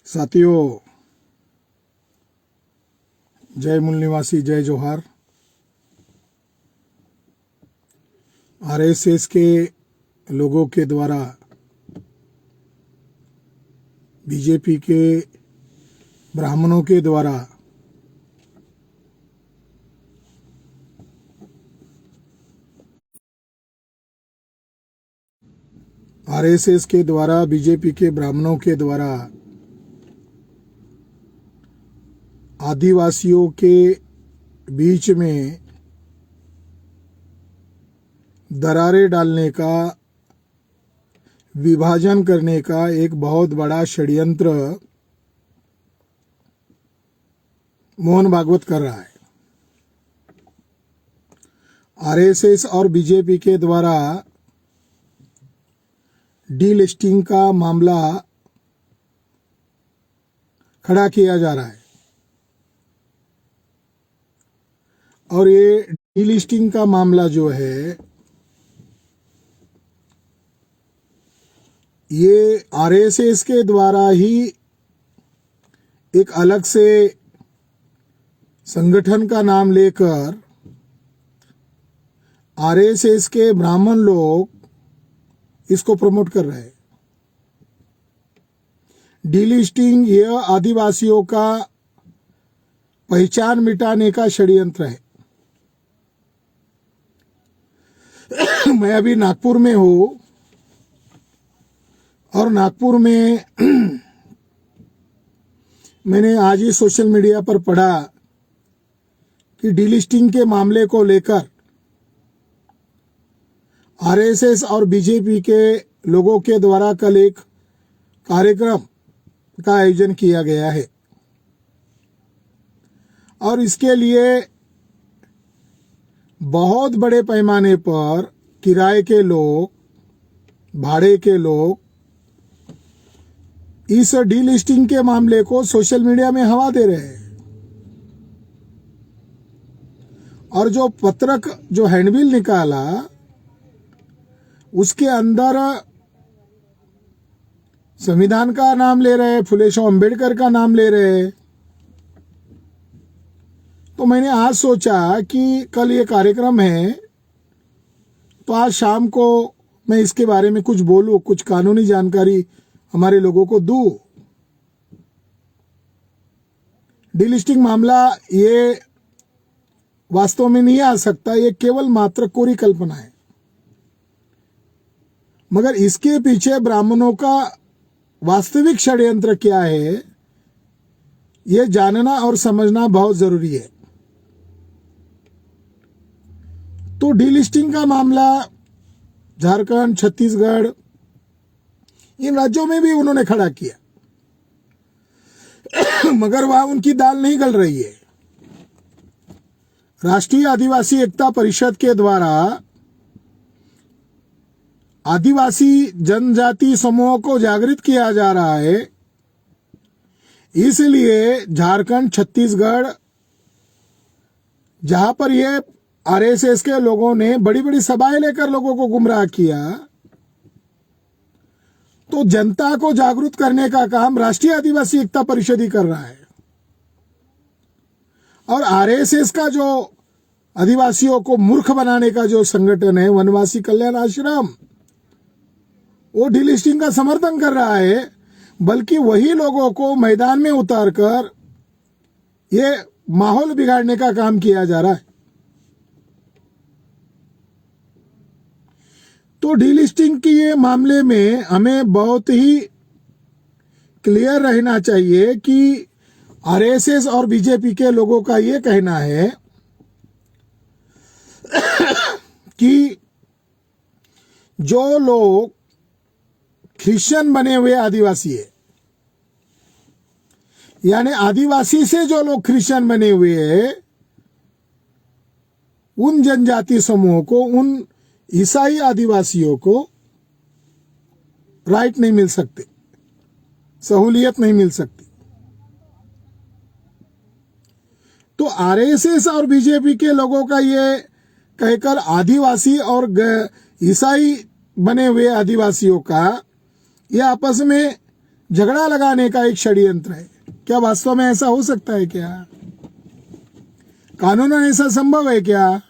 साथियों, जय मूल निवासी, जय जोहार। आरएसएस के लोगों के द्वारा बीजेपी के ब्राह्मणों के द्वारा आरएसएस के द्वारा बीजेपी के ब्राह्मणों के द्वारा आदिवासियों के बीच में दरारें डालने का, विभाजन करने का एक बहुत बड़ा षड्यंत्र मोहन भागवत कर रहा है। आरएसएस और बीजेपी के द्वारा डीलिस्टिंग का मामला खड़ा किया जा रहा है और ये डीलिस्टिंग का मामला जो है ये आरएसएस के द्वारा ही एक अलग से संगठन का नाम लेकर आरएसएस के ब्राह्मण लोग इसको प्रमोट कर रहे हैं। डीलिस्टिंग यह आदिवासियों का पहचान मिटाने का षड्यंत्र है। मैं अभी नागपुर में हूं और नागपुर में मैंने आज ही सोशल मीडिया पर पढ़ा कि डीलिस्टिंग के मामले को लेकर आरएसएस और बीजेपी के लोगों के द्वारा कल एक कार्यक्रम का आयोजन किया गया है और इसके लिए बहुत बड़े पैमाने पर किराए के लोग, भाड़े के लोग इस डीलिस्टिंग के मामले को सोशल मीडिया में हवा दे रहे हैं और जो पत्रक जो हैंडबिल निकाला उसके अंदर संविधान का नाम ले रहे, फुले शाह अम्बेडकर का नाम ले रहे। तो मैंने आज सोचा कि कल ये कार्यक्रम है तो आज शाम को मैं इसके बारे में कुछ बोलूं, कुछ कानूनी जानकारी हमारे लोगों को दूं। डीलिस्टिंग मामला ये वास्तव में नहीं आ सकता, ये केवल मात्र कोरी कल्पना है, मगर इसके पीछे ब्राह्मणों का वास्तविक षड्यंत्र क्या है ये जानना और समझना बहुत जरूरी है। तो डीलिस्टिंग का मामला झारखंड, छत्तीसगढ़, इन राज्यों में भी उन्होंने खड़ा किया मगर वहां उनकी दाल नहीं गल रही है। राष्ट्रीय आदिवासी एकता परिषद के द्वारा आदिवासी जनजाति समूहों को जागृत किया जा रहा है, इसलिए झारखंड, छत्तीसगढ़, जहां पर ये आरएसएस के लोगों ने बड़ी बड़ी सभाएं लेकर लोगों को गुमराह किया, तो जनता को जागरूक करने का काम राष्ट्रीय आदिवासी एकता परिषद ही कर रहा है और आरएसएस का जो आदिवासियों को मूर्ख बनाने का जो संगठन है वनवासी कल्याण आश्रम, वो डीलिस्टिंग का समर्थन कर रहा है, बल्कि वही लोगों को मैदान में उतारकर ये माहौल बिगाड़ने का काम किया जा रहा है। तो डीलिस्टिंग के ये मामले में हमें बहुत ही क्लियर रहना चाहिए कि आरएसएस और बीजेपी के लोगों का ये कहना है कि जो लोग क्रिश्चियन बने हुए आदिवासी है, यानी आदिवासी से जो लोग क्रिश्चियन बने हुए हैं, उन जनजाति समूहों को, उन ईसाई आदिवासियों को राइट नहीं मिल सकते, सहूलियत नहीं मिल सकती। तो आरएसएस और बीजेपी के लोगों का ये कहकर आदिवासी और ईसाई बने हुए आदिवासियों का ये आपस में झगड़ा लगाने का एक षड्यंत्र है। क्या वास्तव में ऐसा हो सकता है? क्या कानूनन ऐसा संभव है क्या?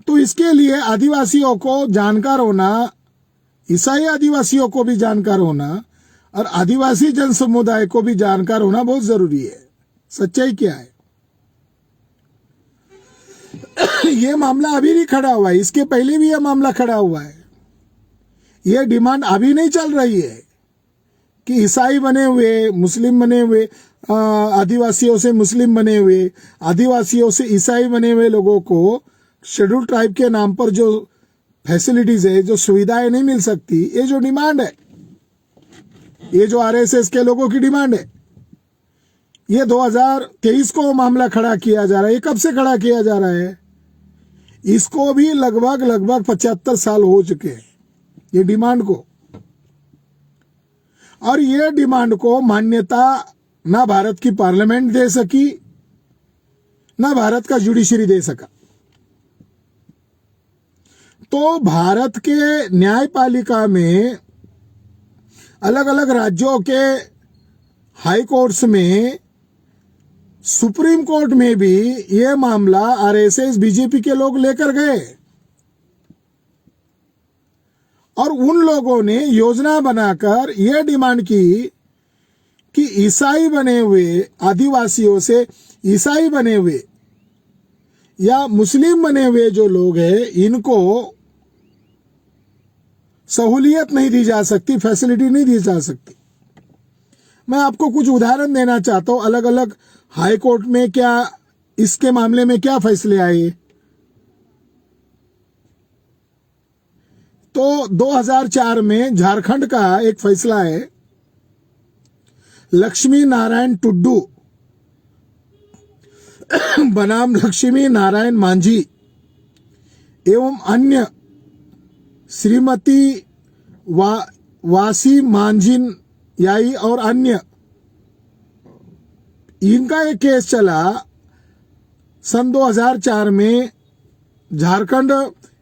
तो इसके लिए आदिवासियों को जानकार होना, ईसाई आदिवासियों को भी जानकार होना और आदिवासी जन समुदाय को भी जानकार होना बहुत जरूरी है। सच्चाई क्या है? ये मामला अभी नहीं खड़ा हुआ है, इसके पहले भी यह मामला खड़ा हुआ है। यह डिमांड अभी नहीं चल रही है कि ईसाई बने हुए, मुस्लिम बने हुए, आदिवासियों से मुस्लिम बने हुए, आदिवासियों से ईसाई बने हुए लोगों को शेड्यूल ट्राइब के नाम पर जो फैसिलिटीज है, जो सुविधाएं नहीं मिल सकती, ये जो डिमांड है, ये जो आरएसएस के लोगों की डिमांड है, ये 2023 को मामला खड़ा किया जा रहा है। ये कब से खड़ा किया जा रहा है? इसको भी लगभग 75 साल हो चुके हैं ये डिमांड को। और ये डिमांड को मान्यता ना भारत की पार्लियामेंट दे सकी, ना भारत का जुडिशरी दे सका। तो भारत के न्यायपालिका में अलग अलग राज्यों के हाई कोर्ट्स में, सुप्रीम कोर्ट में भी ये मामला आरएसएस बीजेपी के लोग लेकर गए और उन लोगों ने योजना बनाकर यह डिमांड की कि ईसाई बने हुए, आदिवासियों से ईसाई बने हुए या मुस्लिम बने हुए जो लोग हैं, इनको सहूलियत नहीं दी जा सकती, फैसिलिटी नहीं दी जा सकती। मैं आपको कुछ उदाहरण देना चाहता हूं, अलग अलग हाई कोर्ट में क्या इसके मामले में क्या फैसले आए। तो 2004 में झारखंड का एक फैसला है, लक्ष्मी नारायण टुड्डू बनाम लक्ष्मी नारायण मांझी एवं अन्य श्रीमती वासी मांझिन याई और अन्य, इनका एक केस चला सन 2004 में। झारखंड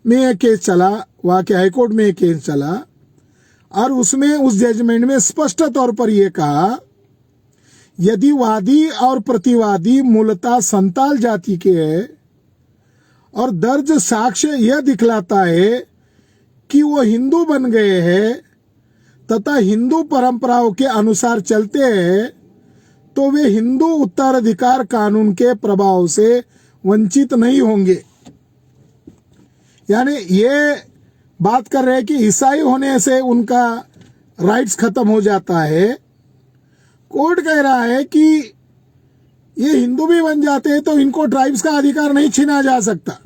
में एक केस चला, वहां के हाईकोर्ट में एक केस चला और उसमें उस जजमेंट में स्पष्ट तौर पर यह कहा, यदि वादी और प्रतिवादी मूलतः संताल जाति के हैं और दर्ज साक्ष्य यह दिखलाता है कि वो हिंदू बन गए हैं तथा हिंदू परंपराओं के अनुसार चलते हैं, तो वे हिंदू उत्तराधिकार कानून के प्रभाव से वंचित नहीं होंगे। यानी ये बात कर रहे हैं कि ईसाई होने से उनका राइट्स खत्म हो जाता है। कोर्ट कह रहा है कि ये हिंदू भी बन जाते हैं तो इनको ट्राइब्स का अधिकार नहीं छीना जा सकता।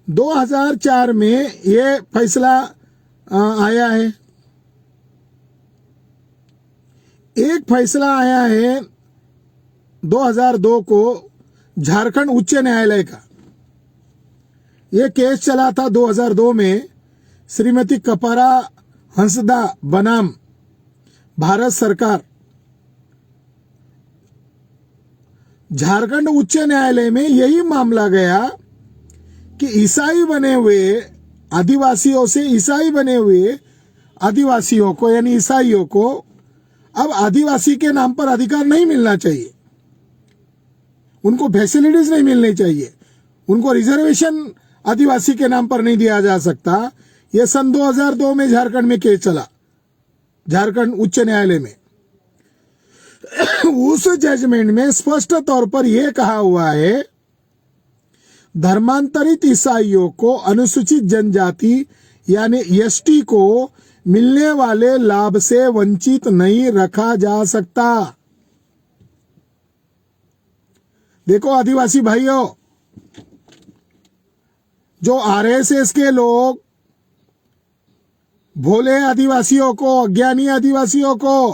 2004 में ये फैसला आया है। एक फैसला आया है 2002 को झारखंड उच्च न्यायालय का। यह केस चला था 2002 में श्रीमती कपारा हंसदा बनाम भारत सरकार। झारखंड उच्च न्यायालय में यही मामला गया कि ईसाई बने हुए आदिवासियों से ईसाई बने हुए आदिवासियों को, यानी ईसाइयों को अब आदिवासी के नाम पर अधिकार नहीं मिलना चाहिए, उनको फैसिलिटीज नहीं मिलनी चाहिए, उनको रिजर्वेशन आदिवासी के नाम पर नहीं दिया जा सकता। यह सन 2002 में झारखंड में केस चला, झारखंड उच्च न्यायालय में। उस जजमेंट में स्पष्ट तौर पर यह कहा हुआ है, धर्मांतरित ईसाइयों को अनुसूचित जनजाति यानी एसटी को मिलने वाले लाभ से वंचित नहीं रखा जा सकता। देखो आदिवासी भाइयों, जो आरएसएस के लोग भोले आदिवासियों को, अज्ञानी आदिवासियों को,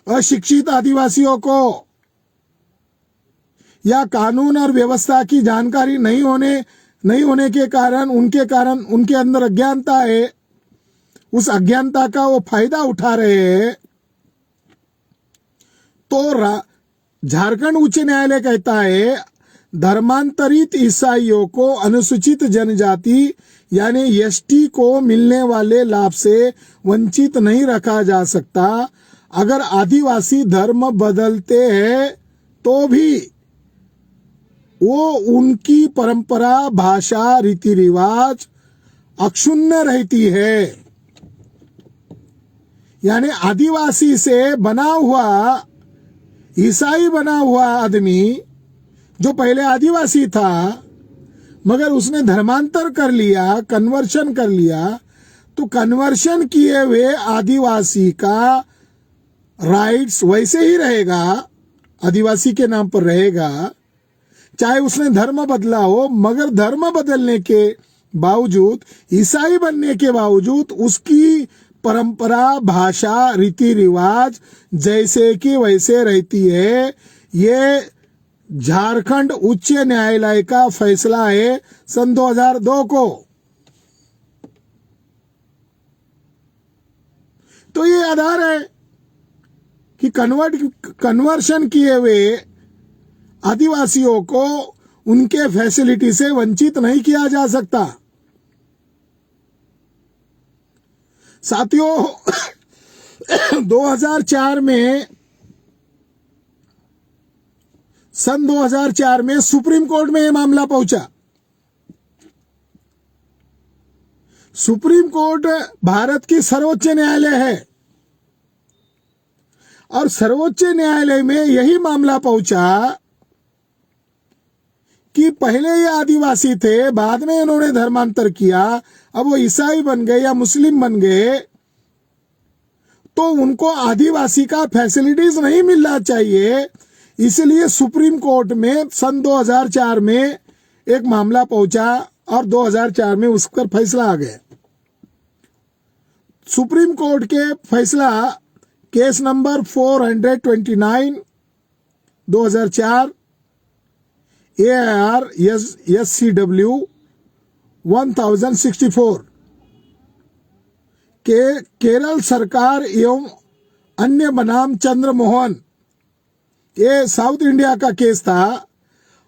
अशिक्षित आदिवासियों को या कानून और व्यवस्था की जानकारी नहीं होने के कारण उनके अंदर अज्ञानता है, उस अज्ञानता का वो फायदा उठा रहे हैं। तो झारखंड उच्च न्यायालय कहता है धर्मांतरित ईसाइयों को अनुसूचित जनजाति यानी एसटी को मिलने वाले लाभ से वंचित नहीं रखा जा सकता। अगर आदिवासी धर्म बदलते हैं तो भी वो उनकी परंपरा, भाषा, रीति रिवाज अक्षुण्ण रहती है। यानी आदिवासी से बना हुआ, ईसाई बना हुआ आदमी जो पहले आदिवासी था मगर उसने धर्मांतर कर लिया, कन्वर्शन कर लिया, तो कन्वर्शन किए हुए आदिवासी का राइट्स वैसे ही रहेगा, आदिवासी के नाम पर रहेगा, चाहे उसने धर्म बदला हो। मगर धर्म बदलने के बावजूद, ईसाई बनने के बावजूद उसकी परंपरा, भाषा, रीति रिवाज जैसे कि वैसे रहती है। ये झारखंड उच्च न्यायालय का फैसला है सन 2002 को। तो ये आधार है कि कन्वर्शन किए हुए आदिवासियों को उनके फैसिलिटी से वंचित नहीं किया जा सकता। साथियों 2004 में, सन 2004 में सुप्रीम कोर्ट में यह मामला पहुंचा। सुप्रीम कोर्ट भारत की सर्वोच्च न्यायालय है और सर्वोच्च न्यायालय में यही मामला पहुंचा कि पहले ये आदिवासी थे, बाद में इन्होंने धर्मांतर किया, अब वो ईसाई बन गए या मुस्लिम बन गए, तो उनको आदिवासी का फैसिलिटीज नहीं मिलना चाहिए। इसलिए सुप्रीम कोर्ट में सन 2004 में एक मामला पहुंचा और 2004 में उस पर फैसला आ गया। सुप्रीम कोर्ट के फैसला केस नंबर 429 2004 AIR SCW 1064 के केरल सरकार एवं अन्य बनाम चंद्रमोहन, ये साउथ इंडिया का केस था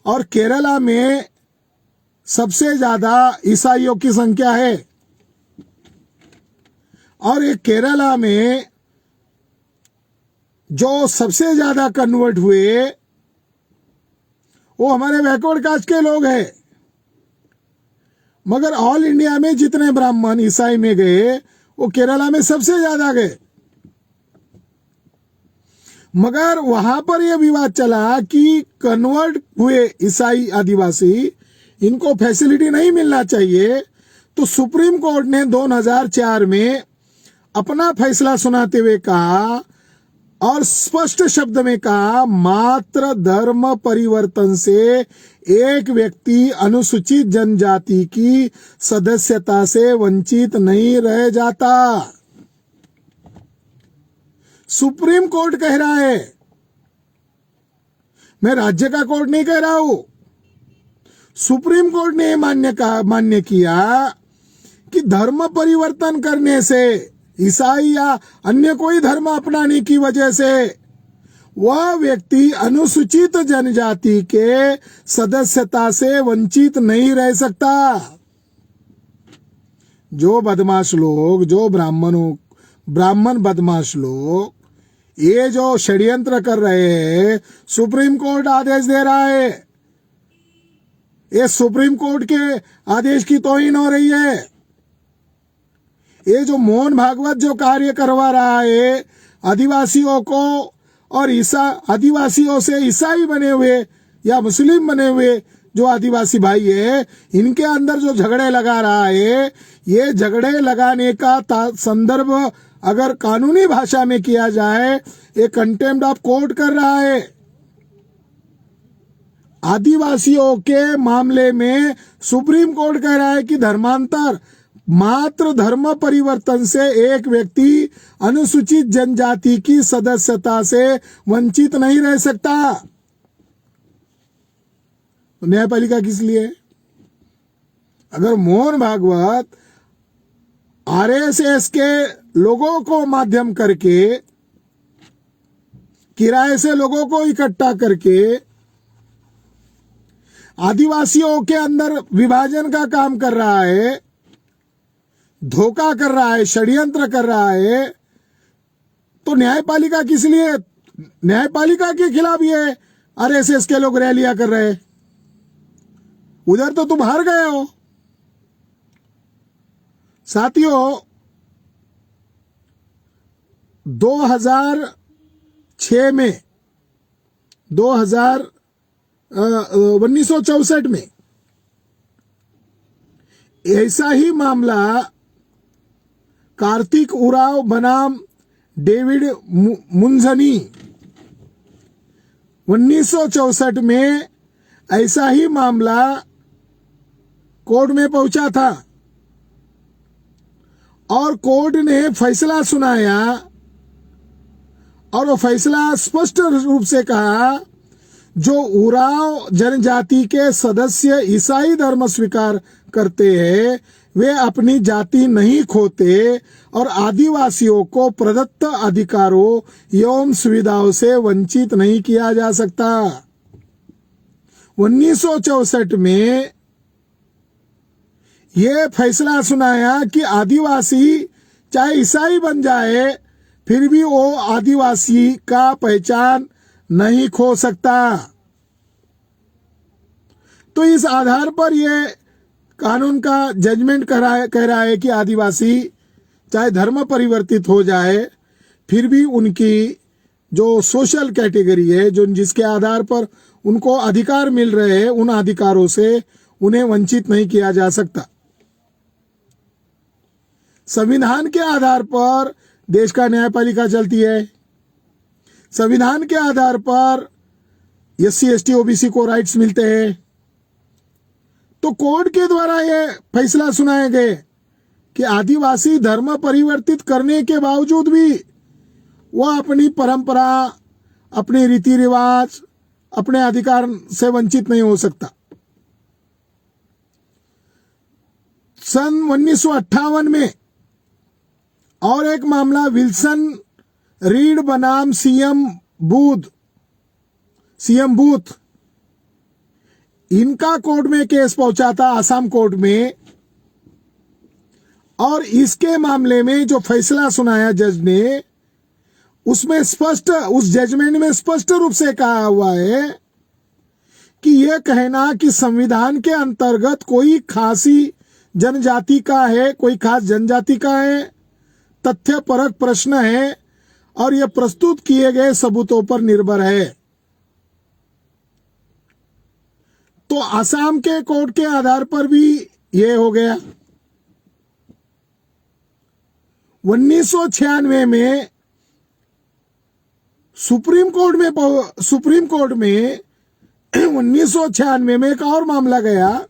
और केरला में सबसे ज्यादा ईसाइयों की संख्या है और ये केरला में जो सबसे ज्यादा कन्वर्ट हुए वो हमारे बैकवर्ड कास्ट के लोग हैं। मगर ऑल इंडिया में जितने ब्राह्मण ईसाई में गए वो केरला में सबसे ज्यादा गए। मगर वहां पर यह विवाद चला कि कन्वर्ट हुए ईसाई आदिवासी, इनको फैसिलिटी नहीं मिलना चाहिए। तो सुप्रीम कोर्ट ने 2004 में अपना फैसला सुनाते हुए कहा और स्पष्ट शब्द में कहा, मात्र धर्म परिवर्तन से एक व्यक्ति अनुसूचित जनजाति की सदस्यता से वंचित नहीं रह जाता। सुप्रीम कोर्ट कह रहा है, मैं राज्य का कोर्ट नहीं कह रहा हूं। सुप्रीम कोर्ट ने मान्य किया कि धर्म परिवर्तन करने से, ईसाई या अन्य कोई धर्म अपनाने की वजह से वह व्यक्ति अनुसूचित जनजाति के सदस्यता से वंचित नहीं रह सकता। जो बदमाश लोग, जो ब्राह्मण बदमाश लोग ये जो षड्यंत्र कर रहे हैं, सुप्रीम कोर्ट आदेश दे रहा है, ये सुप्रीम कोर्ट के आदेश की तौहीन हो रही है। ये जो मोहन भागवत जो कार्य करवा रहा है आदिवासियों को और आदिवासियों से ईसाई बने हुए या मुस्लिम बने हुए जो आदिवासी भाई है, इनके अंदर जो झगड़े लगा रहा है, ये झगड़े लगाने का संदर्भ अगर कानूनी भाषा में किया जाए, ये कंटेम्प्ट ऑफ कोर्ट कर रहा है। आदिवासियों के मामले में सुप्रीम कोर्ट कह रहा है कि धर्मांतर, मात्र धर्म परिवर्तन से एक व्यक्ति अनुसूचित जनजाति की सदस्यता से वंचित नहीं रह सकता। तो न्यायपालिका किस लिए? अगर मोहन भागवत आरएसएस के लोगों को माध्यम करके, किराए से लोगों को इकट्ठा करके आदिवासियों के अंदर विभाजन का काम कर रहा है, धोखा कर रहा है, षड्यंत्र कर रहा है, तो न्यायपालिका किस लिए? न्यायपालिका के खिलाफ ये आरएसएस के लोग रैलियां कर रहे हैं। उधर तो तुम हार गए हो। साथियों, 2006 में 1964 में ऐसा ही मामला कार्तिक उराव बनाम डेविड मुंजनी, 1964 में ऐसा ही मामला कोर्ट में पहुंचा था और कोर्ट ने फैसला सुनाया और वो फैसला स्पष्ट रूप से कहा, जो उराव जनजाति के सदस्य ईसाई धर्म स्वीकार करते हैं वे अपनी जाति नहीं खोते और आदिवासियों को प्रदत्त अधिकारों एवं सुविधाओं से वंचित नहीं किया जा सकता। 1964 में ये फैसला सुनाया कि आदिवासी चाहे ईसाई बन जाए फिर भी वो आदिवासी का पहचान नहीं खो सकता। तो इस आधार पर ये कानून का जजमेंट कह रहा है कि आदिवासी चाहे धर्म परिवर्तित हो जाए फिर भी उनकी जो सोशल कैटेगरी है, जो जिसके आधार पर उनको अधिकार मिल रहे हैं, उन अधिकारों से उन्हें वंचित नहीं किया जा सकता। संविधान के आधार पर देश का न्यायपालिका चलती है। संविधान के आधार पर एससी एसटी ओबीसी को राइट्स मिलते हैं। तो कोर्ट के द्वारा ये फैसला सुनाए गए कि आदिवासी धर्म परिवर्तित करने के बावजूद भी वह अपनी परंपरा, अपने रीति रिवाज, अपने अधिकार से वंचित नहीं हो सकता। सन 1958 में और एक मामला विल्सन रीड बनाम सीएम बूथ, इनका कोर्ट में केस पहुंचा था, आसाम कोर्ट में। और इसके मामले में जो फैसला सुनाया जज ने, उसमें स्पष्ट, उस जजमेंट में स्पष्ट रूप से कहा हुआ है कि यह कहना कि संविधान के अंतर्गत कोई खासी जनजाति का है, कोई खास जनजाति का है, तथ्यपरक प्रश्न है और यह प्रस्तुत किए गए सबूतों पर निर्भर है। तो असम के कोर्ट के आधार पर भी यह हो गया। 1996 में सुप्रीम कोर्ट में 1996 में एक और मामला गया,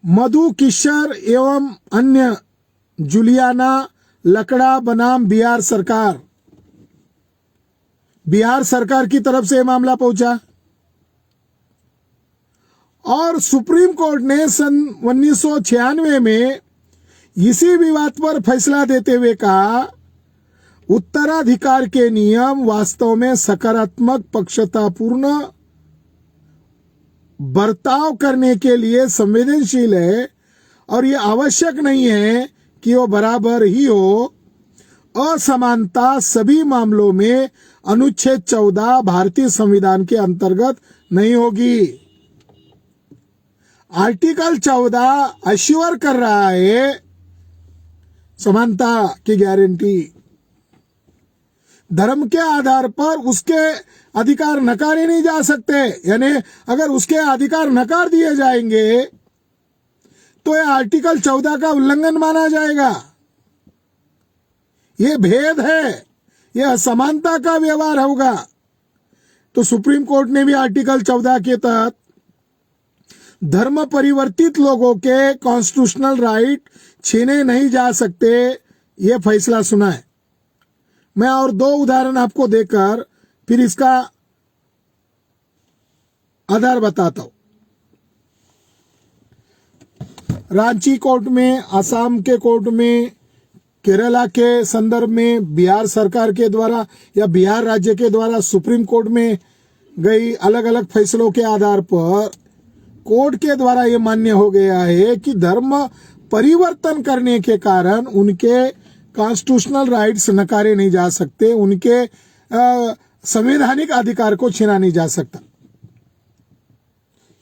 मधु किशोर एवं अन्य जुलियाना लकड़ा बनाम बिहार सरकार की तरफ से मामला पहुंचा और सुप्रीम कोर्ट ने सन 1996 में इसी विवाद पर फैसला देते हुए कहा, उत्तराधिकार के नियम वास्तव में सकारात्मक पक्षतापूर्ण बर्ताव करने के लिए संवेदनशील है और यह आवश्यक नहीं है कि वो बराबर ही हो। असमानता सभी मामलों में अनुच्छेद 14 भारतीय संविधान के अंतर्गत नहीं होगी। आर्टिकल 14 अश्योर कर रहा है समानता की गारंटी। धर्म के आधार पर उसके अधिकार नकारे नहीं जा सकते, यानी अगर उसके अधिकार नकार दिए जाएंगे तो यह आर्टिकल 14 का उल्लंघन माना जाएगा। यह भेद है, यह असमानता का व्यवहार होगा। तो सुप्रीम कोर्ट ने भी आर्टिकल 14 के तहत धर्म परिवर्तित लोगों के कॉन्स्टिट्यूशनल राइट छीने नहीं जा सकते, यह फैसला सुना है। मैं और दो उदाहरण आपको देकर फिर इसका आधार बताता हूं। रांची कोर्ट में, आसाम के कोर्ट में, केरला के संदर्भ में बिहार सरकार के द्वारा या बिहार राज्य के द्वारा सुप्रीम कोर्ट में गई अलग अलग फैसलों के आधार पर कोर्ट के द्वारा ये मान्य हो गया है कि धर्म परिवर्तन करने के कारण उनके कॉन्स्टिट्यूशनल राइट्स नकारे नहीं जा सकते, उनके संवैधानिक अधिकार को छीना नहीं जा सकता।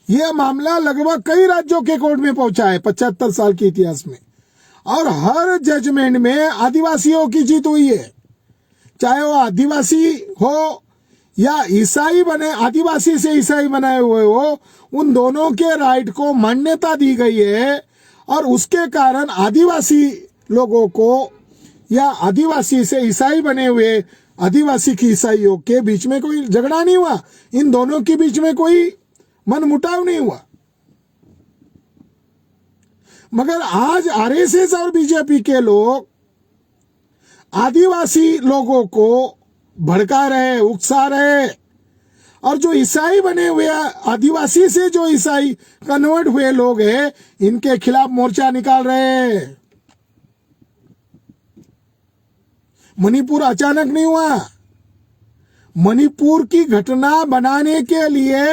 यह मामला लगभग कई राज्यों के कोर्ट में पहुंचा है 75 साल के इतिहास में, और हर जजमेंट में आदिवासियों की जीत हुई है। चाहे वो आदिवासी हो या ईसाई बने, आदिवासी से ईसाई बनाए हुए हो, उन दोनों के राइट को मान्यता दी गई है। और उसके कारण आदिवासी लोगों को या आदिवासी से ईसाई बने हुए आदिवासी की ईसाइयों के बीच में कोई झगड़ा नहीं हुआ, इन दोनों के बीच में कोई मनमुटाव नहीं हुआ। मगर आज आरएसएस और बीजेपी के लोग आदिवासी लोगों को भड़का रहे, उकसा रहे, और जो ईसाई बने हुए आदिवासी से जो ईसाई कन्वर्ट हुए लोग हैं, इनके खिलाफ मोर्चा निकाल रहे हैं। मणिपुर अचानक नहीं हुआ। मणिपुर की घटना बनाने के लिए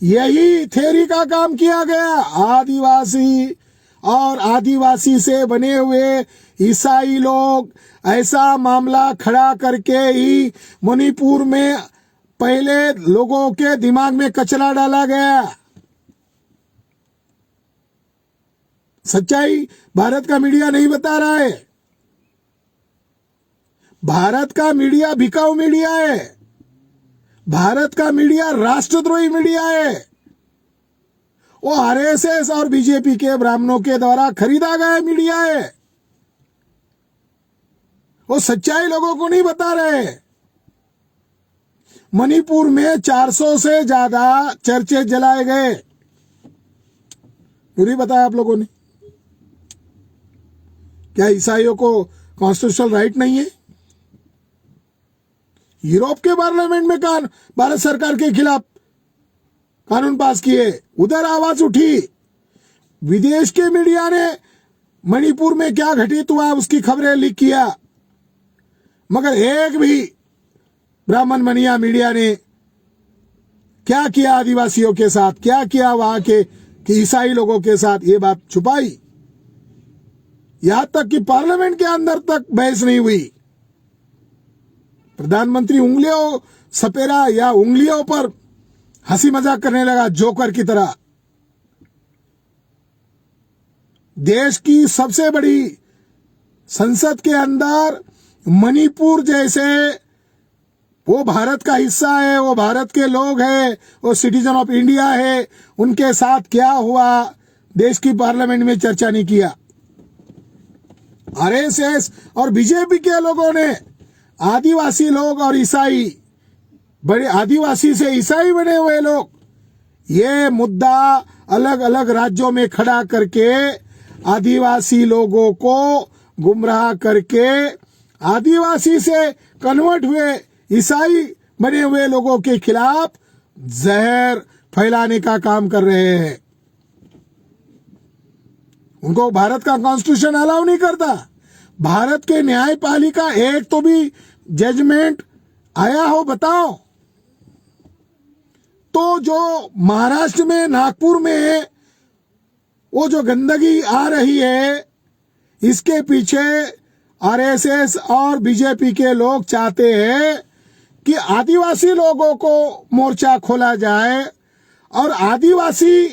यही थ्योरी का काम किया गया। आदिवासी और आदिवासी से बने हुए ईसाई लोग, ऐसा मामला खड़ा करके ही मणिपुर में पहले लोगों के दिमाग में कचरा डाला गया। सच्चाई भारत का मीडिया नहीं बता रहा है। भारत का मीडिया बिकाऊ मीडिया है। भारत का मीडिया राष्ट्रद्रोही मीडिया है। वो आरएसएस और बीजेपी के ब्राह्मणों के द्वारा खरीदा गया मीडिया है। वो सच्चाई लोगों को नहीं बता रहे। मणिपुर में 400 से ज्यादा चर्चे जलाए गए, नहीं बताया आप लोगों ने। क्या ईसाइयों को कॉन्स्टिट्यूशनल राइट नहीं है? यूरोप के पार्लियामेंट में भारत सरकार के खिलाफ कानून पास किए, उधर आवाज उठी। विदेश के मीडिया ने मणिपुर में क्या घटित हुआ उसकी खबरें लीक किया, मगर एक भी ब्राह्मण मनिया मीडिया ने क्या किया आदिवासियों के साथ, क्या किया वहां के ईसाई लोगों के साथ, ये बात छुपाई। यहां तक कि पार्लियामेंट के अंदर तक बहस नहीं हुई। प्रधानमंत्री उंगलियों सपेरा या उंगलियों पर हंसी मजाक करने लगा, जोकर की तरह। देश की सबसे बड़ी संसद के अंदर मणिपुर जैसे, वो भारत का हिस्सा है, वो भारत के लोग हैं, वो सिटीजन ऑफ इंडिया है, उनके साथ क्या हुआ देश की पार्लियामेंट में चर्चा नहीं किया। आरएसएस और बीजेपी के लोगों ने आदिवासी लोग और ईसाई, बड़े आदिवासी से ईसाई बने हुए लोग, ये मुद्दा अलग अलग राज्यों में खड़ा करके आदिवासी लोगों को गुमराह करके आदिवासी से कन्वर्ट हुए ईसाई बने हुए लोगों के खिलाफ जहर फैलाने का काम कर रहे हैं। उनको भारत का कॉन्स्टिट्यूशन अलाउ नहीं करता। भारत के न्यायपालिका एक तो भी जजमेंट आया हो बताओ। तो जो महाराष्ट्र में नागपुर में वो जो गंदगी आ रही है, इसके पीछे आरएसएस और बीजेपी के लोग चाहते हैं कि आदिवासी लोगों को मोर्चा खोला जाए, और आदिवासी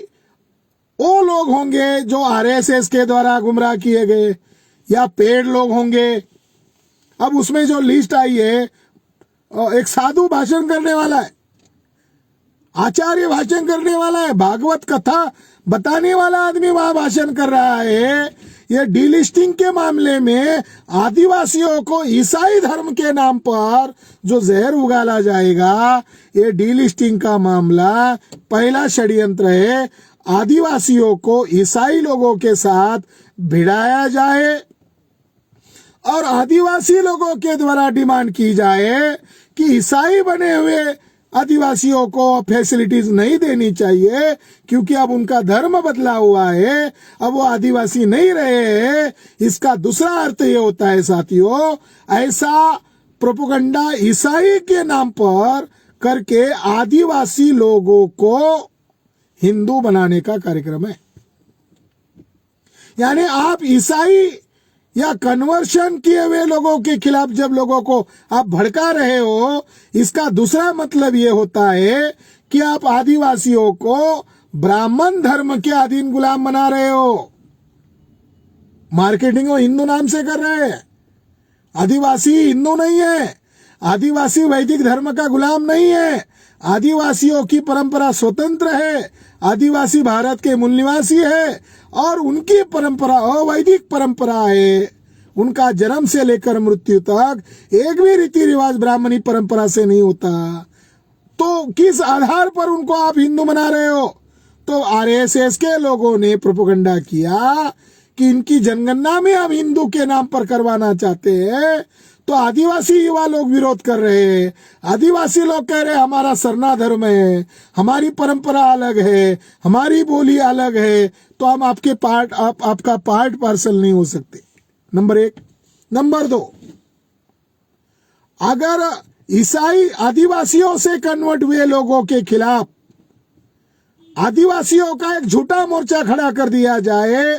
वो लोग होंगे जो आरएसएस के द्वारा गुमराह किए गए, या पेड़ लोग होंगे। अब उसमें जो लिस्ट आई है, एक साधु भाषण करने वाला है, आचार्य भाषण करने वाला है, भागवत कथा बताने वाला आदमी वहां भाषण कर रहा है। ये डीलिस्टिंग के मामले में आदिवासियों को ईसाई धर्म के नाम पर जो जहर उगाला जाएगा, ये डीलिस्टिंग का मामला पहला षड्यंत्र है। आदिवासियों को ईसाई लोगों के साथ भिड़ाया जाए और आदिवासी लोगों के द्वारा डिमांड की जाए कि ईसाई बने हुए आदिवासियों को फैसिलिटीज नहीं देनी चाहिए, क्योंकि अब उनका धर्म बदला हुआ है, अब वो आदिवासी नहीं रहे हैं। इसका दूसरा अर्थ ये होता है साथियों, ऐसा प्रोपेगेंडा ईसाई के नाम पर करके आदिवासी लोगों को हिंदू बनाने का कार्यक्रम है। यानी आप ईसाई या कन्वर्शन किए हुए लोगों के खिलाफ जब लोगों को आप भड़का रहे हो, इसका दूसरा मतलब ये होता है कि आप आदिवासियों को ब्राह्मण धर्म के अधीन गुलाम बना रहे हो। मार्केटिंग वो हिंदू नाम से कर रहे हैं। आदिवासी हिंदू नहीं है, आदिवासी वैदिक धर्म का गुलाम नहीं है। आदिवासियों की परंपरा स्वतंत्र है, आदिवासी भारत के मूल निवासी है और उनकी परंपरा अवैदिक परंपरा है। उनका जन्म से लेकर मृत्यु तक एक भी रीति रिवाज ब्राह्मणी परंपरा से नहीं होता। तो किस आधार पर उनको आप हिंदू बना रहे हो? तो आरएसएस के लोगों ने प्रोपेगेंडा किया कि इनकी जनगणना में हम हिंदू के नाम पर करवाना चाहते हैं, तो आदिवासी युवा लोग विरोध कर रहे हैं। आदिवासी लोग कह रहे हैं हमारा सरना धर्म है, हमारी परंपरा अलग है, हमारी बोली अलग है, तो हम आपका पार्ट पार्सल नहीं हो सकते। नंबर 1। नंबर 2, अगर ईसाई आदिवासियों से कन्वर्ट हुए लोगों के खिलाफ आदिवासियों का एक झूठा मोर्चा खड़ा कर दिया जाए,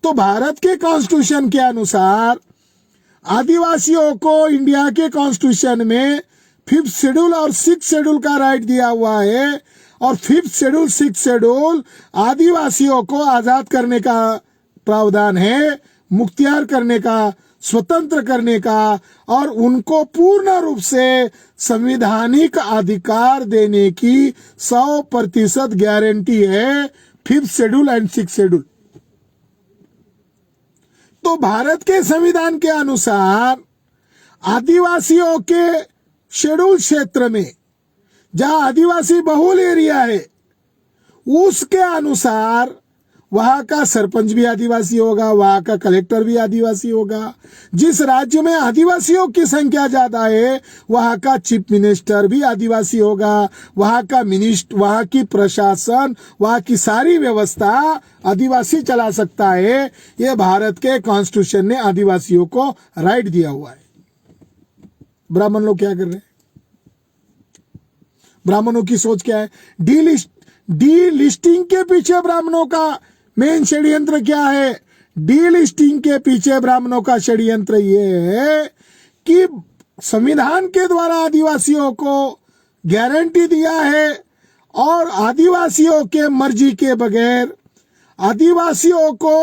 तो भारत के कॉन्स्टिट्यूशन के अनुसार आदिवासियों को इंडिया के कॉन्स्टिट्यूशन में 5th शेड्यूल और 6th शेड्यूल का राइट दिया हुआ है और 5th शेड्यूल 6th शेड्यूल आदिवासियों को आजाद करने का प्रावधान है, मुख्तियार करने का, स्वतंत्र करने का और उनको पूर्ण रूप से संवैधानिक अधिकार देने की 100% गारंटी है 5th schedule and 6th schedule. तो भारत के संविधान के अनुसार आदिवासियों के शेड्यूल क्षेत्र में जहां आदिवासी बहुल एरिया है, उसके अनुसार वहां का सरपंच भी आदिवासी होगा, वहां का कलेक्टर भी आदिवासी होगा। जिस राज्य में आदिवासियों की संख्या ज्यादा है वहां का चीफ मिनिस्टर भी आदिवासी होगा, वहां की प्रशासन, वहां की सारी व्यवस्था आदिवासी चला सकता है। ये भारत के कॉन्स्टिट्यूशन ने आदिवासियों को राइट दिया हुआ है। ब्राह्मण लोग क्या कर रहे हैं? ब्राह्मणों की सोच क्या है? डीलिस्टिंग के पीछे ब्राह्मणों का मेन षड्यंत्र क्या है? डीलिस्टिंग के पीछे ब्राह्मणों का षड्यंत्र ये है कि संविधान के द्वारा आदिवासियों को गारंटी दिया है और आदिवासियों के मर्जी के बगैर आदिवासियों को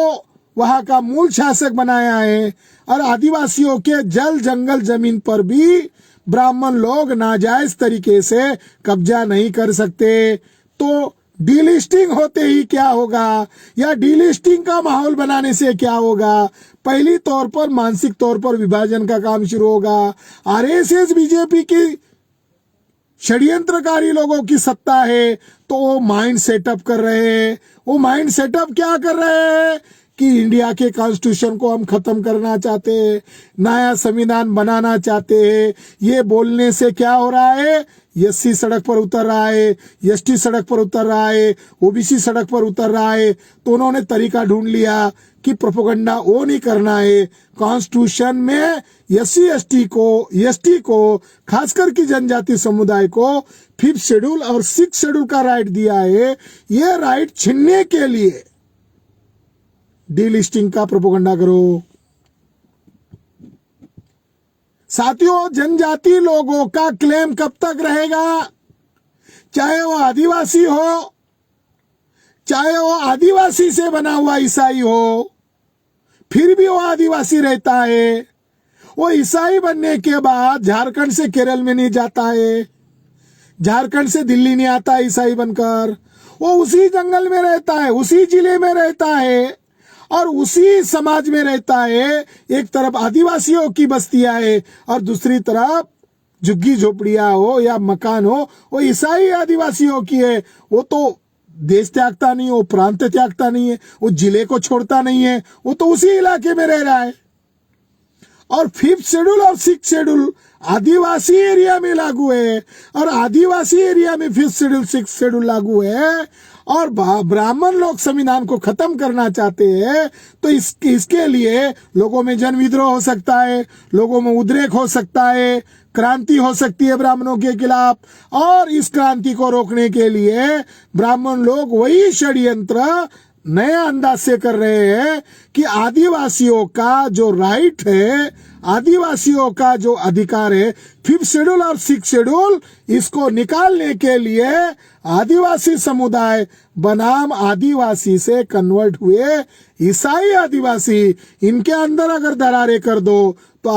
वहां का मूल शासक बनाया है और आदिवासियों के जल जंगल जमीन पर भी ब्राह्मण लोग नाजायज तरीके से कब्जा नहीं कर सकते। तो डीलिस्टिंग होते ही क्या होगा या डीलिस्टिंग का माहौल बनाने से क्या होगा? पहली तौर पर मानसिक तौर पर विभाजन का काम शुरू होगा। आरएसएस बीजेपी की षड्यंत्रकारी लोगों की सत्ता है तो वो माइंड सेटअप कर रहे हैं। वो माइंड सेटअप क्या कर रहे हैं कि इंडिया के कॉन्स्टिट्यूशन को हम खत्म करना चाहते हैं, नया संविधान बनाना चाहते हैं। ये बोलने से क्या हो रहा है? एससी सड़क पर उतर रहा है, एसटी सड़क पर उतर रहा है, ओबीसी सड़क पर उतर रहा है। तो उन्होंने तरीका ढूंढ लिया कि प्रोपेगेंडा वो नहीं करना है। कॉन्स्टिट्यूशन में एससी एसटी को खासकर की जनजाति समुदाय को 5th शेड्यूल और 6th शेड्यूल का राइट दिया है। ये राइट छीनने के लिए डीलिस्टिंग का प्रोपेगेंडा करो। साथियों, जनजाति लोगों का क्लेम कब तक रहेगा? चाहे वो आदिवासी हो, चाहे वो आदिवासी से बना हुआ ईसाई हो, फिर भी वो आदिवासी रहता है। वो ईसाई बनने के बाद झारखंड से केरल में नहीं जाता है, झारखंड से दिल्ली नहीं आता ईसाई बनकर। वो उसी जंगल में रहता है, उसी जिले में रहता है और उसी समाज में रहता है। एक तरफ आदिवासियों की बस्तियां है और दूसरी तरफ झुग्गी झोपड़ियां हो या मकान हो वो ईसाई आदिवासियों की है। वो तो देश त्यागता नहीं है, वो प्रांत त्यागता नहीं है, वो जिले को छोड़ता नहीं है, वो तो उसी इलाके में रह रहा है। और 5th शेड्यूल और 6th शेड्यूल आदिवासी एरिया में लागू है और आदिवासी एरिया में 5th शेड्यूल 6th शेड्यूल लागू है और ब्राह्मण लोग संविधान को खत्म करना चाहते हैं, तो इसके लिए लोगों में जन विद्रोह हो सकता है, लोगों में उद्रेक हो सकता है, क्रांति हो सकती है ब्राह्मणों के खिलाफ। और इस क्रांति को रोकने के लिए ब्राह्मण लोग वही षड्यंत्र नए अंदाज से कर रहे हैं कि आदिवासियों का जो राइट है, आदिवासियों का जो अधिकार है, 5th शेड्यूल और 6th शेड्यूल, इसको निकालने के लिए आदिवासी समुदाय बनाम आदिवासी से कन्वर्ट हुए ईसाई आदिवासी, इनके अंदर अगर दरारें कर दो तो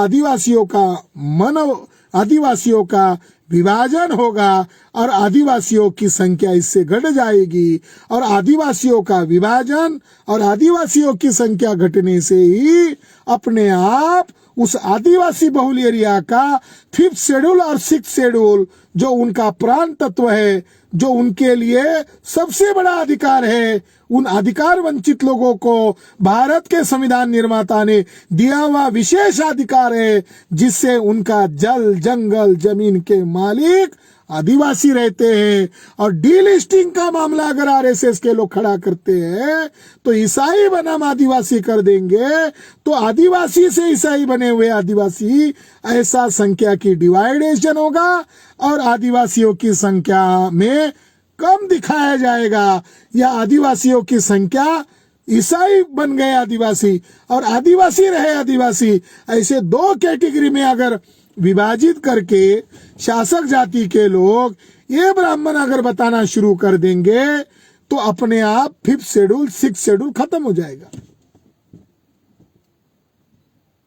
आदिवासियों का विभाजन होगा और आदिवासियों की संख्या इससे घट जाएगी। और आदिवासियों का विभाजन और आदिवासियों की संख्या घटने से ही अपने आप उस आदिवासी बहुल एरिया का 5th शेड्यूल और 6th शेड्यूल जो उनका प्राण तत्व है, जो उनके लिए सबसे बड़ा अधिकार है, उन अधिकार वंचित लोगों को भारत के संविधान निर्माता ने दिया हुआ विशेष अधिकार है, जिससे उनका जल जंगल जमीन के मालिक आदिवासी रहते हैं। और डीलिस्टिंग का मामला अगर आरएसएस के लोग खड़ा करते हैं तो ईसाई बनाम आदिवासी कर देंगे, तो आदिवासी से ईसाई बने हुए आदिवासी, ऐसा संख्या की डिवाइडेशन होगा और आदिवासियों की संख्या में कम दिखाया जाएगा, या आदिवासियों की संख्या ईसाई बन गए आदिवासी और आदिवासी रहे आदिवासी, ऐसे दो कैटेगरी में अगर विभाजित करके शासक जाति के लोग ये ब्राह्मण अगर बताना शुरू कर देंगे तो अपने आप 5th शेड्यूल 6th शेड्यूल खत्म हो जाएगा।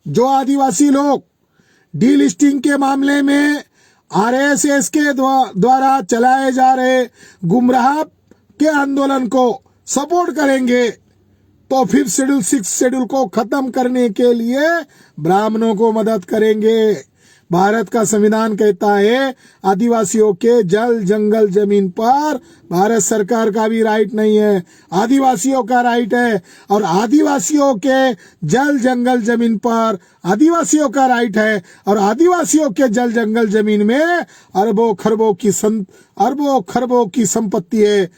जो आदिवासी लोग डीलिस्टिंग के मामले में आरएसएस के द्वारा चलाए जा रहे गुमराह के आंदोलन को सपोर्ट करेंगे, तो 5th शेड्यूल 6th शेड्यूल को खत्म करने के लिए ब्राह्मणों को मदद करेंगे। भारत का संविधान कहता है आदिवासियों के जल जंगल जमीन पर भारत सरकार का भी राइट नहीं है, आदिवासियों का राइट है। और आदिवासियों के जल जंगल जमीन पर आदिवासियों का राइट है, और आदिवासियों के जल जंगल जमीन में अरबों खरबों की संपत्ति है,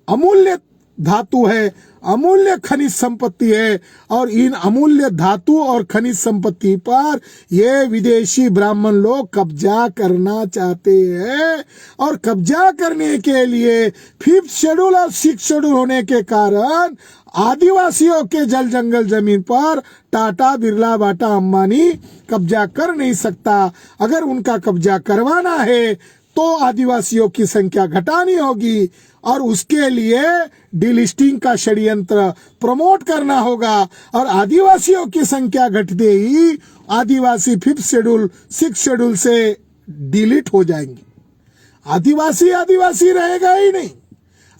अमूल्य धातु है, अमूल्य खनिज संपत्ति है। और इन अमूल्य धातु और खनिज संपत्ति पर ये विदेशी ब्राह्मण लोग कब्जा करना चाहते हैं, और कब्जा करने के लिए 5th शेड्यूल और 6th शेड्यूल होने के कारण आदिवासियों के जल जंगल जमीन पर टाटा बिरला बाटा अंबानी कब्जा कर नहीं सकता। अगर उनका कब्जा करवाना है तो आदिवासियों की संख्या घटानी होगी, और उसके लिए डीलिस्टिंग का षड्यंत्र प्रमोट करना होगा। और आदिवासियों की संख्या घटते ही आदिवासी 5th शेड्यूल 6th शेड्यूल से डिलीट हो जाएंगे, आदिवासी रहेगा ही नहीं।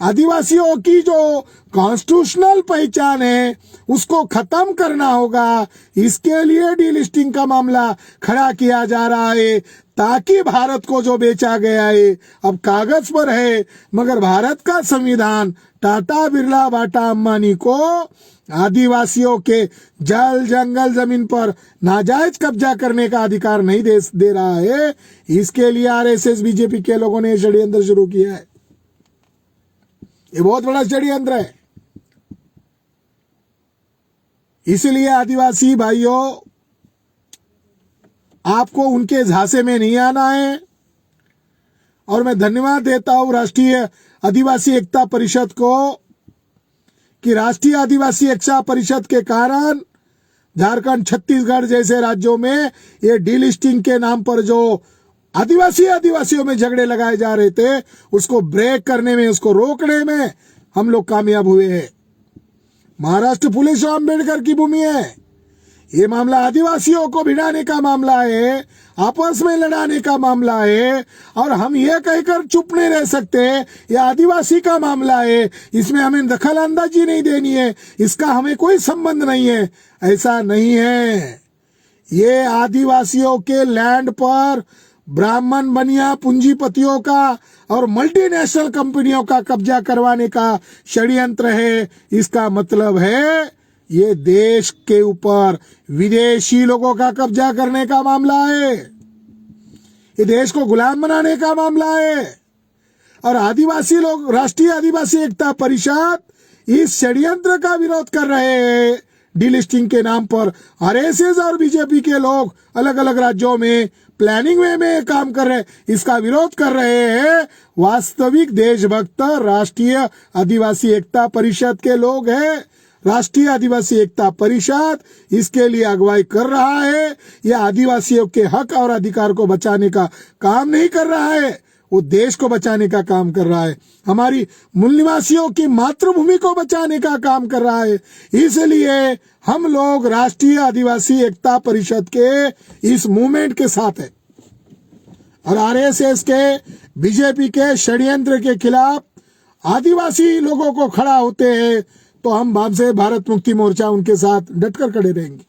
आदिवासियों की जो कॉन्स्टिट्यूशनल पहचान है उसको खत्म करना होगा, इसके लिए डीलिस्टिंग का मामला खड़ा किया जा रहा है, ताकि भारत को जो बेचा गया है अब कागज पर है, मगर भारत का संविधान टाटा बिरला बाटा अंबानी को आदिवासियों के जल जंगल जमीन पर नाजायज कब्जा करने का अधिकार नहीं दे रहा है। इसके लिए आरएसएस बीजेपी के लोगों ने षड्यंत्र शुरू किया है। ये बहुत बड़ा षड्यंत्र है। इसलिए आदिवासी भाइयों, आपको उनके झांसे में नहीं आना है। और मैं धन्यवाद देता हूं राष्ट्रीय आदिवासी एकता परिषद को कि राष्ट्रीय आदिवासी एकता परिषद के कारण झारखंड, छत्तीसगढ़ जैसे राज्यों में ये डीलिस्टिंग के नाम पर जो आदिवासियों में झगड़े लगाए जा रहे थे, उसको ब्रेक करने में, उसको रोकने में हम लोग कामयाब हुए हैं। महाराष्ट्र फुले शाह अम्बेडकर की भूमि है। ये मामला आदिवासियों को भिड़ाने का मामला है, आपस में लड़ाने का मामला है, और हम ये कहकर चुप नहीं रह सकते ये आदिवासी का मामला है, इसमें हमें दखल अंदाजी नहीं देनी है, इसका हमें कोई संबंध नहीं है। ऐसा नहीं है। ये आदिवासियों के लैंड पर ब्राह्मण बनिया पूंजीपतियों का और मल्टीनेशनल कंपनियों का कब्जा करवाने का षड्यंत्र है। इसका मतलब है ये देश के ऊपर विदेशी लोगों का कब्जा करने का मामला है, ये देश को गुलाम बनाने का मामला है। और आदिवासी लोग, राष्ट्रीय आदिवासी एकता परिषद इस षड्यंत्र का विरोध कर रहे हैं डीलिस्टिंग के नाम पर। आरएसएस और बीजेपी के लोग अलग अलग राज्यों में प्लानिंग में काम कर रहे हैं, इसका विरोध कर रहे हैं वास्तविक देशभक्त राष्ट्रीय आदिवासी एकता परिषद के लोग हैं। राष्ट्रीय आदिवासी एकता परिषद इसके लिए अगुवाई कर रहा है। यह आदिवासियों के हक और अधिकार को बचाने का काम नहीं कर रहा है, वो देश को बचाने का काम कर रहा है, हमारी मूल निवासियों की मातृभूमि को बचाने का काम कर रहा है। इसलिए हम लोग राष्ट्रीय आदिवासी एकता परिषद के इस मूवमेंट के साथ है और आरएसएस के, बीजेपी के षड्यंत्र के खिलाफ आदिवासी लोगों को खड़ा होते हैं तो हम बाद से भारत मुक्ति मोर्चा उनके साथ डटकर खड़े रहेंगे।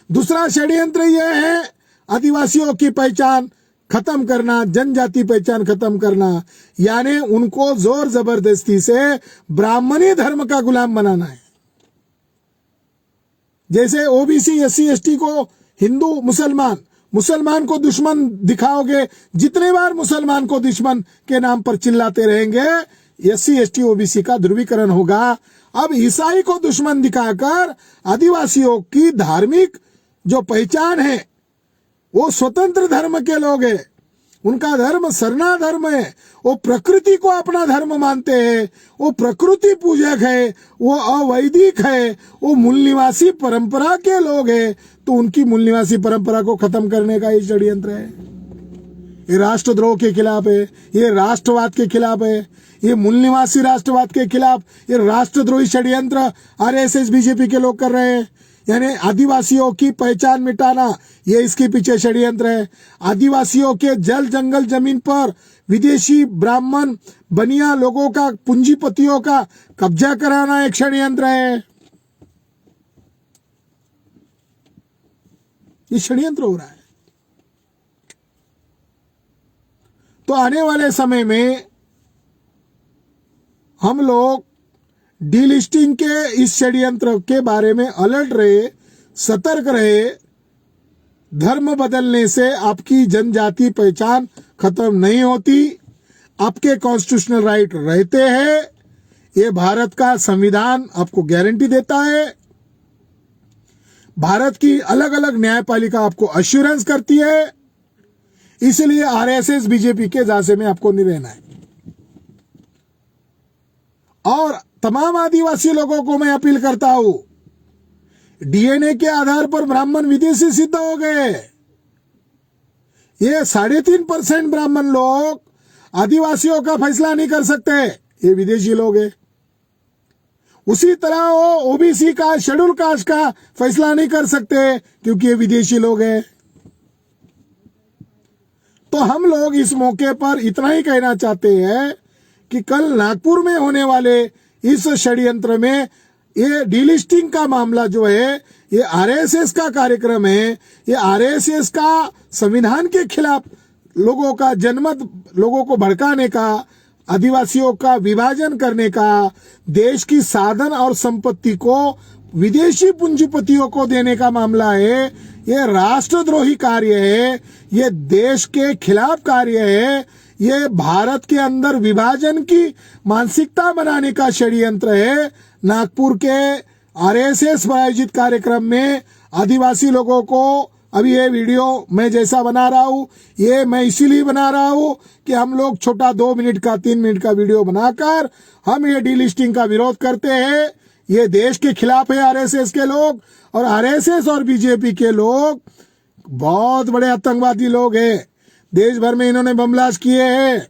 दूसरा षड्यंत्र यह है आदिवासियों की पहचान खत्म करना, जनजाति पहचान खत्म करना, यानी उनको जोर जबरदस्ती से ब्राह्मणी धर्म का गुलाम बनाना है। जैसे ओबीसी एससी एसटी को हिंदू मुसलमान को दुश्मन दिखाओगे, जितने बार मुसलमान को दुश्मन के नाम पर चिल्लाते रहेंगे एससी एसटी ओबीसी का ध्रुवीकरण होगा। अब ईसाई को दुश्मन दिखाकर आदिवासियों की धार्मिक जो पहचान है वो स्वतंत्र धर्म के लोग हैं, उनका धर्म सरना धर्म है, वो प्रकृति को अपना धर्म मानते हैं, वो प्रकृति पूजक है, वो अवैदिक है, वो मूल निवासी परंपरा के लोग हैं। तो उनकी मूल निवासी परंपरा को खत्म करने का ये षड्यंत्र है। ये राष्ट्रद्रोह के खिलाफ है, ये राष्ट्रवाद के खिलाफ है, ये मूल निवासी राष्ट्रवाद के खिलाफ ये राष्ट्रद्रोही षड्यंत्र आरएसएस बीजेपी के लोग कर रहे हैं। यानी आदिवासियों की पहचान मिटाना, ये इसके पीछे षड्यंत्र है। आदिवासियों के जल जंगल जमीन पर विदेशी ब्राह्मण बनिया लोगों का, पूंजीपतियों का कब्जा कराना एक षड्यंत्र है। ये षड्यंत्र हो रहा है। तो आने वाले समय में हम लोग डीलिस्टिंग के इस षड्यंत्र के बारे में अलर्ट रहे, सतर्क रहे। धर्म बदलने से आपकी जनजाति पहचान खत्म नहीं होती, आपके कॉन्स्टिट्यूशनल राइट रहते हैं। ये भारत का संविधान आपको गारंटी देता है। भारत की अलग अलग न्यायपालिका आपको अश्योरेंस करती है। इसलिए आरएसएस बीजेपी के जासे में आपको नहीं रहना है। और तमाम आदिवासी लोगों को मैं अपील करता हूं, डीएनए के आधार पर ब्राह्मण विदेशी सिद्ध हो गए। ये 3.5% ब्राह्मण लोग आदिवासियों का फैसला नहीं कर सकते, ये विदेशी लोग हैं। उसी तरह वो ओबीसी का, शेड्यूल कास्ट का फैसला नहीं कर सकते क्योंकि ये विदेशी लोग हैं। तो हम लोग इस मौके पर इतना ही कहना चाहते हैं कि कल नागपुर में होने वाले इस षड्यंत्र में ये डीलिस्टिंग का मामला जो है, ये आरएसएस का कार्यक्रम है। ये आरएसएस का संविधान के खिलाफ लोगों का जनमत, लोगों को भड़काने का, आदिवासियों का विभाजन करने का, देश की साधन और संपत्ति को विदेशी पूंजीपतियों को देने का मामला है। ये राष्ट्रद्रोही कार्य है, ये देश के खिलाफ कार्य है, ये भारत के अंदर विभाजन की मानसिकता बनाने का षड्यंत्र है। नागपुर के आरएसएस आयोजित कार्यक्रम में आदिवासी लोगों को, अभी ये वीडियो मैं जैसा बना रहा हूँ, ये मैं इसीलिए बना रहा हूँ कि हम लोग छोटा 2 मिनट का 3 मिनट का वीडियो बनाकर हम ये डीलिस्टिंग का विरोध करते हैं। ये देश के खिलाफ है आरएसएस के लोग, और आरएसएस और बीजेपी के लोग बहुत बड़े आतंकवादी लोग हैं। देश भर में इन्होंने बम ब्लास्ट किए हैं।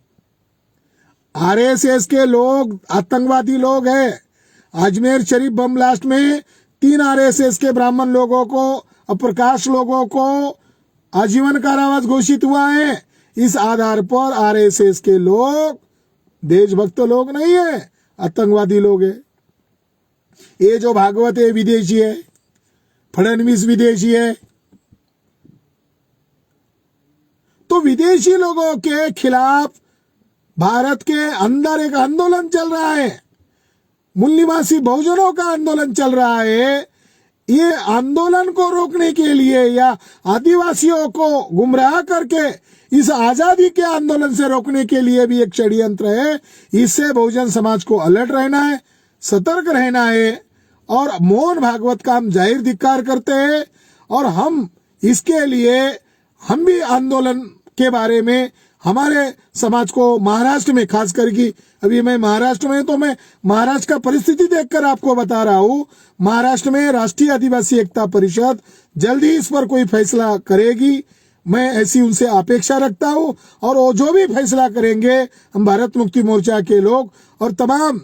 आरएसएस के लोग आतंकवादी लोग हैं। अजमेर शरीफ बम ब्लास्ट में 3 आरएसएस के ब्राह्मण लोगों को, अप्रकाश लोगों को आजीवन कारावास घोषित हुआ है। इस आधार पर आरएसएस के लोग देशभक्त लोग नहीं है, आतंकवादी लोग हैं। ये जो भागवत है विदेशी है, फडणवीस विदेशी है। तो विदेशी लोगों के खिलाफ भारत के अंदर एक आंदोलन चल रहा है, मूल निवासी बहुजनों का आंदोलन चल रहा है। ये आंदोलन को रोकने के लिए या आदिवासियों को गुमराह करके इस आजादी के आंदोलन से रोकने के लिए भी एक षड्यंत्र है। इससे बहुजन समाज को अलर्ट रहना है, सतर्क रहना है। और मोहन भागवत का हम जाहिर धिक्कार करते हैं। और हम इसके लिए हम भी आंदोलन के बारे में हमारे समाज को महाराष्ट्र में खास करके, अभी मैं महाराष्ट्र में, तो मैं महाराष्ट्र का परिस्थिति देखकर आपको बता रहा हूं। महाराष्ट्र में राष्ट्रीय आदिवासी एकता परिषद जल्द ही इस पर कोई फैसला करेगी। मैं ऐसी उनसे अपेक्षा रखता हूं। और वो जो भी फैसला करेंगे, हम भारत मुक्ति मोर्चा के लोग और तमाम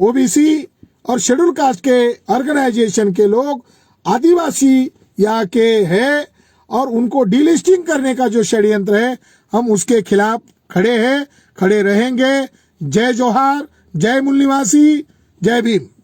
ओबीसी और शेड्यूल कास्ट के ऑर्गेनाइजेशन के लोग आदिवासी यहाँ के हैं और उनको डिलिस्टिंग करने का जो षड्यंत्र है, हम उसके खिलाफ खड़े हैं, खड़े रहेंगे। जय जोहार, जय मूल निवासी, जय भीम।